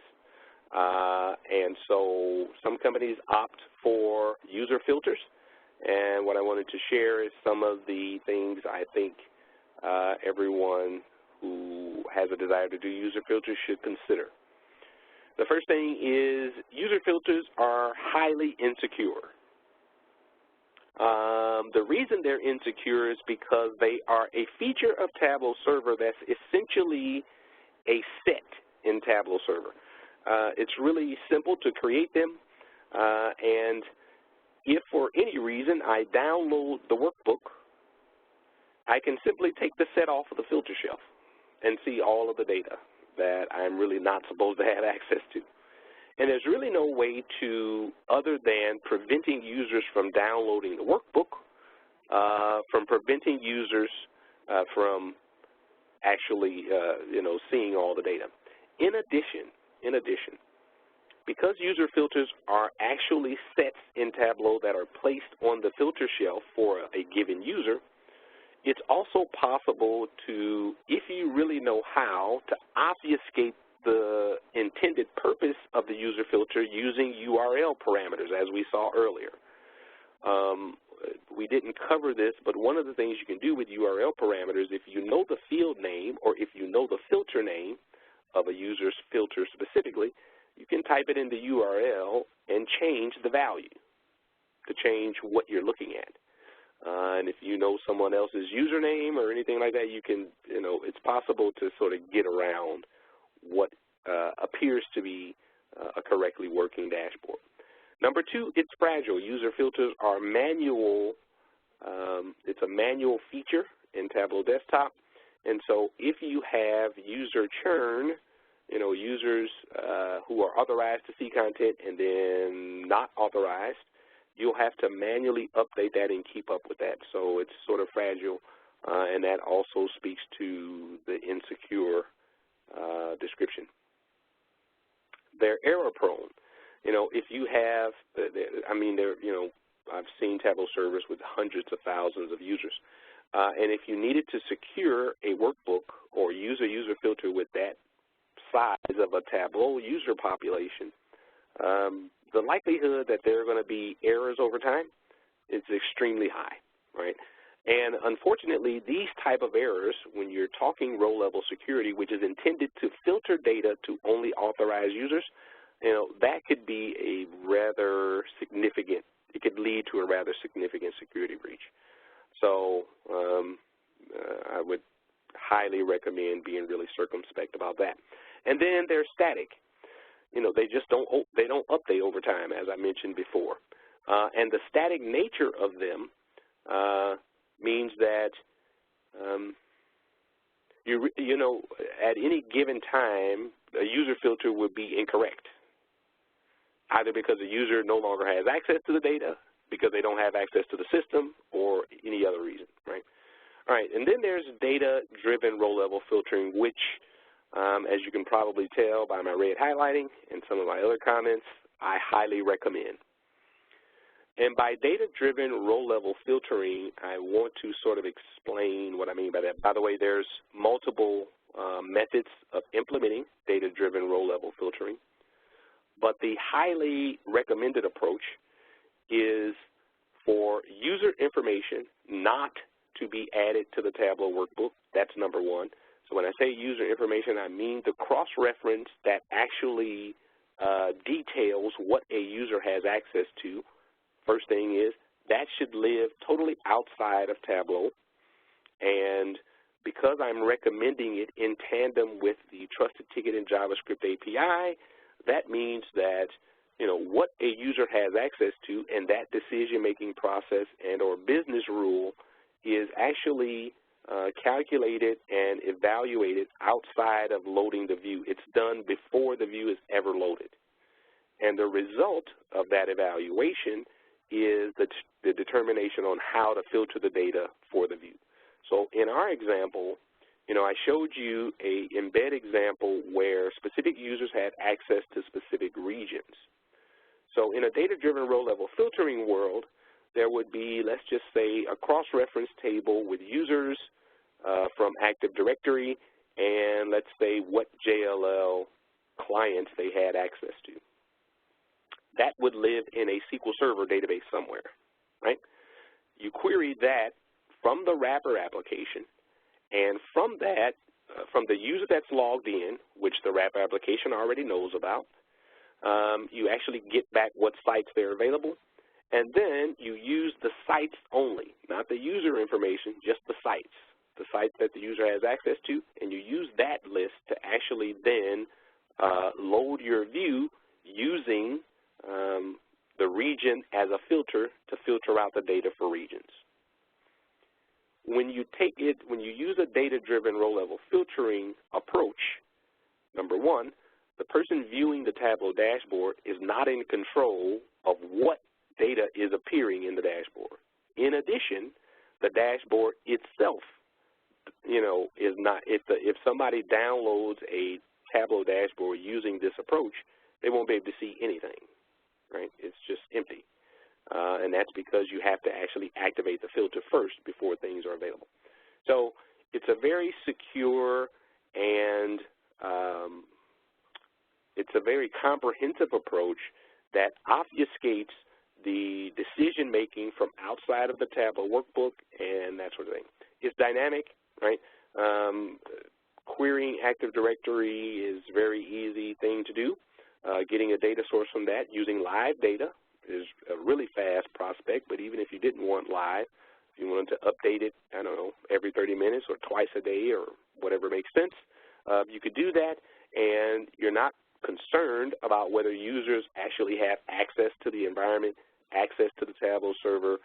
C: And so some companies opt for user filters, and what I wanted to share is some of the things I think everyone who has a desire to do user filters should consider. The first thing is user filters are highly insecure. The reason they're insecure is because they are a feature of Tableau Server that's essentially a set in Tableau Server. It's really simple to create them, and if for any reason I download the workbook, I can simply take the set off of the filter shelf and see all of the data that I'm really not supposed to have access to. And there's really no way to, other than preventing users from downloading the workbook, from preventing users from actually, seeing all the data. In addition, because user filters are actually sets in Tableau that are placed on the filter shelf for a given user, it's also possible to, if you really know how, to obfuscate the intended purpose of the user filter using URL parameters, as we saw earlier. We didn't cover this, but one of the things you can do with URL parameters, if you know the field name or if you know the filter name of a user's filter specifically, you can type it in the URL and change the value to change what you're looking at. And if you know someone else's username or anything like that, you can, it's possible to sort of get around what appears to be a correctly working dashboard. Number two, it's fragile. User filters are manual. It's a manual feature in Tableau Desktop. And so if you have user churn, users who are authorized to see content and then not authorized, you'll have to manually update that and keep up with that. So it's sort of fragile, and that also speaks to the insecure description. they're error prone. You know, if you have, I mean, I've seen Tableau servers with hundreds of thousands of users. And if you needed to secure a workbook or use a user filter with that size of a Tableau user population, the likelihood that there are going to be errors over time is extremely high, right? And unfortunately, these type of errors, when you're talking row-level security, which is intended to filter data to only authorized users, you know, that could be a rather significant, it could lead to a rather significant security breach. So I would highly recommend being really circumspect about that. And then they're static. You know, they just don't update over time, as I mentioned before. And the static nature of them means that you know, at any given time, a user filter would be incorrect, either because the user no longer has access to the data, because they don't have access to the system, or any other reason, right? All right, and then there's data-driven row-level filtering, which, as you can probably tell by my red highlighting and some of my other comments, I highly recommend. And by data-driven row-level filtering, I want to sort of explain what I mean by that. By the way, there's multiple methods of implementing data-driven row-level filtering, but the highly recommended approach is for user information not to be added to the Tableau workbook. That's number one. So when I say user information, I mean the cross-reference that actually details what a user has access to. First thing is that should live totally outside of Tableau, and because I'm recommending it in tandem with the Trusted Ticket and JavaScript API, that means that, you know, what a user has access to and that decision-making process and or business rule is actually calculated and evaluated outside of loading the view. It's done before the view is ever loaded. And the result of that evaluation is the determination on how to filter the data for the view. So in our example, you know, I showed you a embed example where specific users had access to specific regions. So in a data-driven row-level filtering world, there would be, let's just say, a cross-reference table with users from Active Directory and let's say what JLL clients they had access to. That would live in a SQL Server database somewhere, right? You query that from the wrapper application, and from that, from the user that's logged in, which the wrapper application already knows about, you actually get back what sites they're available, and then you use the sites only, not the user information, just the sites that the user has access to, and you use that list to actually then load your view using the region as a filter to filter out the data for regions. When you use a data-driven row-level filtering approach, number one, the person viewing the Tableau dashboard is not in control of what data is appearing in the dashboard. In addition, the dashboard itself, you know, is not, if somebody downloads a Tableau dashboard using this approach, they won't be able to see anything, right? It's just empty. And that's because you have to actually activate the filter first before things are available. So it's a very secure and it's a very comprehensive approach that obfuscates the decision-making from outside of the Tableau workbook and that sort of thing. It's dynamic, right? Querying Active Directory is a very easy thing to do. Getting a data source from that using live data is a really fast prospect, but even if you didn't want live, if you wanted to update it, I don't know, every 30 minutes or twice a day or whatever makes sense, you could do that, and you're not concerned about whether users actually have access to the environment, access to the Tableau server.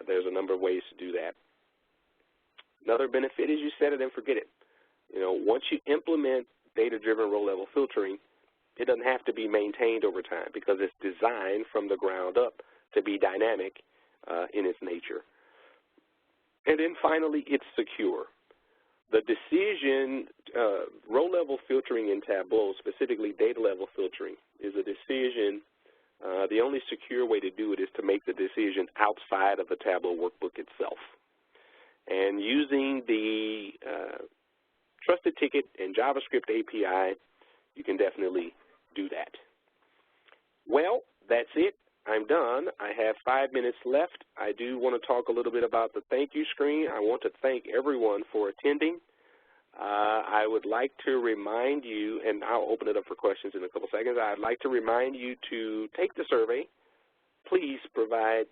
C: There's a number of ways to do that. Another benefit is you set it and forget it. You know, once you implement data-driven row-level filtering, it doesn't have to be maintained over time because it's designed from the ground up to be dynamic in its nature. And then finally, it's secure. The decision, row-level filtering in Tableau, specifically data-level filtering, is a decision. The only secure way to do it is to make the decision outside of the Tableau workbook itself. And using the Trusted Ticket and JavaScript API, you can definitely do that. Well, that's it. I'm done. I have 5 minutes left. I do want to talk a little bit about the thank you screen. I want to thank everyone for attending. I would like to remind you, and I'll open it up for questions in a couple seconds. I'd like to remind you to take the survey. Please provide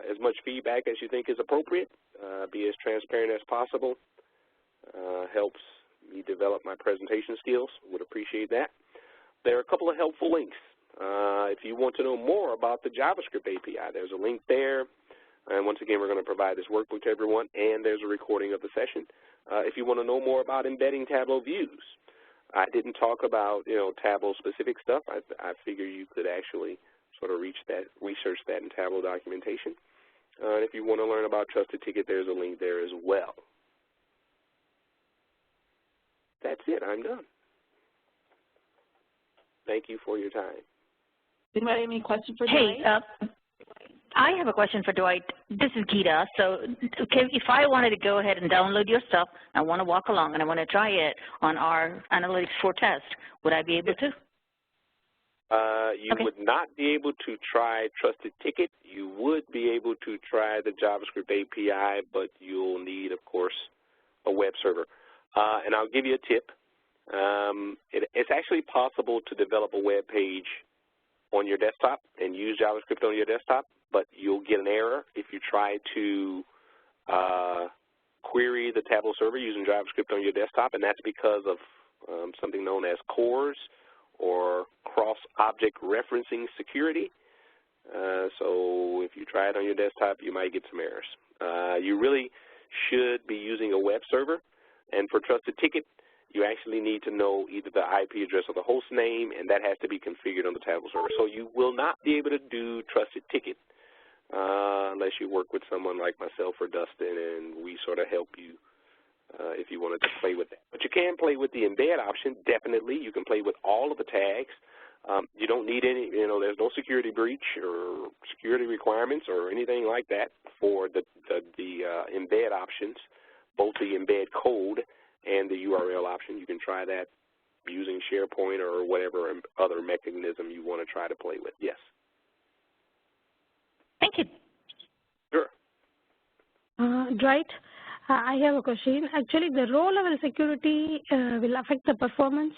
C: as much feedback as you think is appropriate. Be as transparent as possible. Helps me develop my presentation skills. Would appreciate that. There are a couple of helpful links. If you want to know more about the JavaScript API, there's a link there. And once again, we're going to provide this workbook to everyone, and there's a recording of the session. If you want to know more about embedding Tableau views, I didn't talk about, Tableau-specific stuff. I figure you could actually sort of research that in Tableau documentation. And if you want to learn about Trusted Ticket, there's a link there as well. That's it. I'm done. Thank you for your time.
B: Anybody have any questions for Dwight?
A: Hey, I have a question for Dwight. This is Geeta. So if I wanted to go ahead and download your stuff, I want to walk along and I want to try it on our Analytics 4 test, would I be able to?
C: You would not be able to try Trusted Ticket. You would be able to try the JavaScript API, but you'll need, of course, a web server. And I'll give you a tip. It's actually possible to develop a web page on your desktop and use JavaScript on your desktop, but you'll get an error if you try to query the Tableau server using JavaScript on your desktop, and that's because of something known as CORS, or cross-object referencing security. So if you try it on your desktop, you might get some errors. You really should be using a web server, and for Trusted Ticket, you actually need to know either the IP address or the host name, and that has to be configured on the Tableau server. So you will not be able to do Trusted Ticket unless you work with someone like myself or Dustin, and we sort of help you if you wanted to play with that. But you can play with the embed option, definitely. You can play with all of the tags. You don't need any, there's no security breach or security requirements or anything like that for the embed options, both the embed code and the URL option. You can try that using SharePoint or whatever other mechanism you want to try to play with. Yes.
A: Thank you.
C: Sure.
D: Dwight, I have a question. Actually, the row-level security will affect the performance?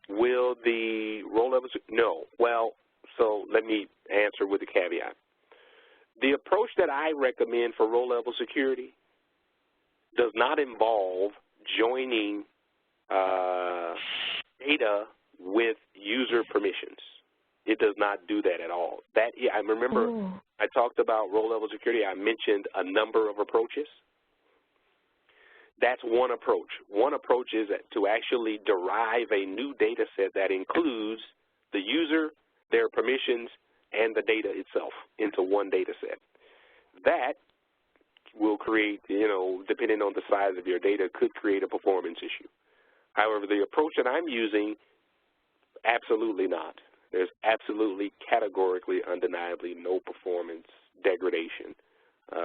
C: Will the row-level – no. Well, so let me answer with a caveat. The approach that I recommend for row-level security does not involve joining data with user permissions. It does not do that at all. I remember I talked about row-level security. I mentioned a number of approaches. That's one approach. One approach is to actually derive a new data set that includes the user, their permissions, and the data itself into one data set. That will create, depending on the size of your data, could create a performance issue. However, the approach that I'm using, absolutely not. There's absolutely, categorically, undeniably no performance degradation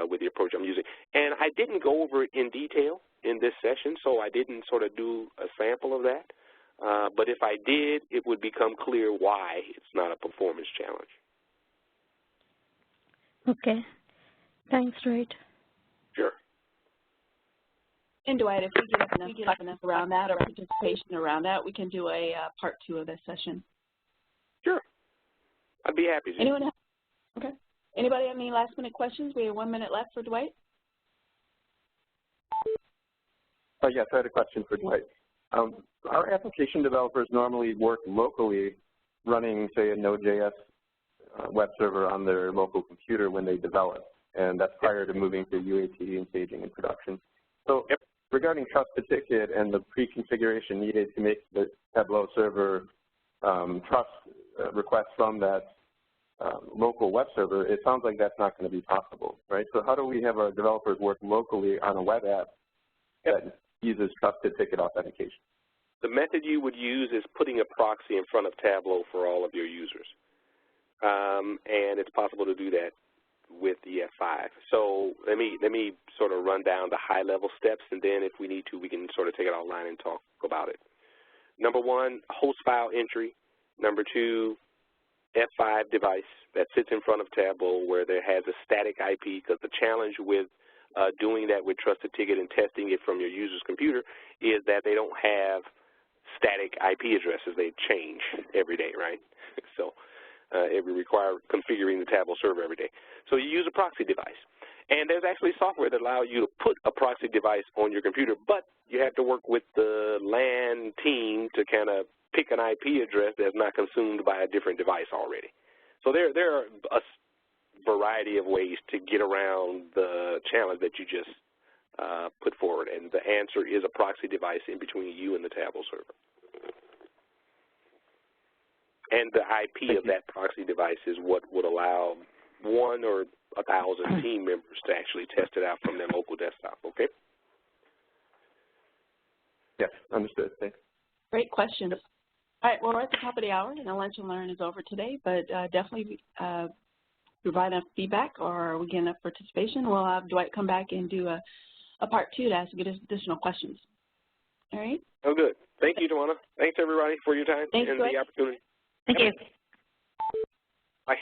C: with the approach I'm using. And I didn't go over it in detail in this session, so I didn't sort of do a sample of that. But if I did, it would become clear why it's not a performance challenge.
D: Okay. Thanks, Dwight.
C: Sure.
B: And Dwight, if we get enough around that or participation around that, we can do a part 2 of this session.
C: Sure. I'd be happy to.
B: Anyone have, okay. Anybody have any last-minute questions? We have 1 minute left for Dwight.
E: Yes, I had a question for Dwight. Our application developers normally work locally running, say, a Node.js web server on their local computer when they develop, and that's prior to moving to UAT and staging and production. So regarding Trusted Ticket and the pre-configuration needed to make the Tableau server trust requests from that local web server, it sounds like that's not going to be possible, right? So how do we have our developers work locally on a web app that uses trusted ticket authentication?
C: The method you would use is putting a proxy in front of Tableau for all of your users. And it's possible to do that with the F5. So let me sort of run down the high-level steps, and then if we need to, we can sort of take it offline and talk about it. Number one, host file entry. Number two, F5 device that sits in front of Tableau where there has a static IP, because the challenge with doing that with Trusted Ticket and testing it from your user's computer is that they don't have static IP addresses. They change every day, right? So it would require configuring the Tableau server every day. So you use a proxy device. And there's actually software that allows you to put a proxy device on your computer, but you have to work with the LAN team to kind of pick an IP address that's not consumed by a different device already. So there are a variety of ways to get around the challenge that you just put forward, and the answer is a proxy device in between you and the Tableau server. And the IP of that proxy device is what would allow 1 or 1,000 team members to actually test it out from their local desktop, okay?
E: Yes, understood. Thanks.
B: Great questions. All right, well, we're at the top of the hour, and the Lunch and Learn is over today, but definitely provide us feedback or we get enough participation. We'll have Dwight come back and do a part 2 to ask additional questions. All right?
C: Oh, good. Thank you, Tawana. Thanks, everybody, for your time and the opportunity.
A: Thank you.
C: Bye.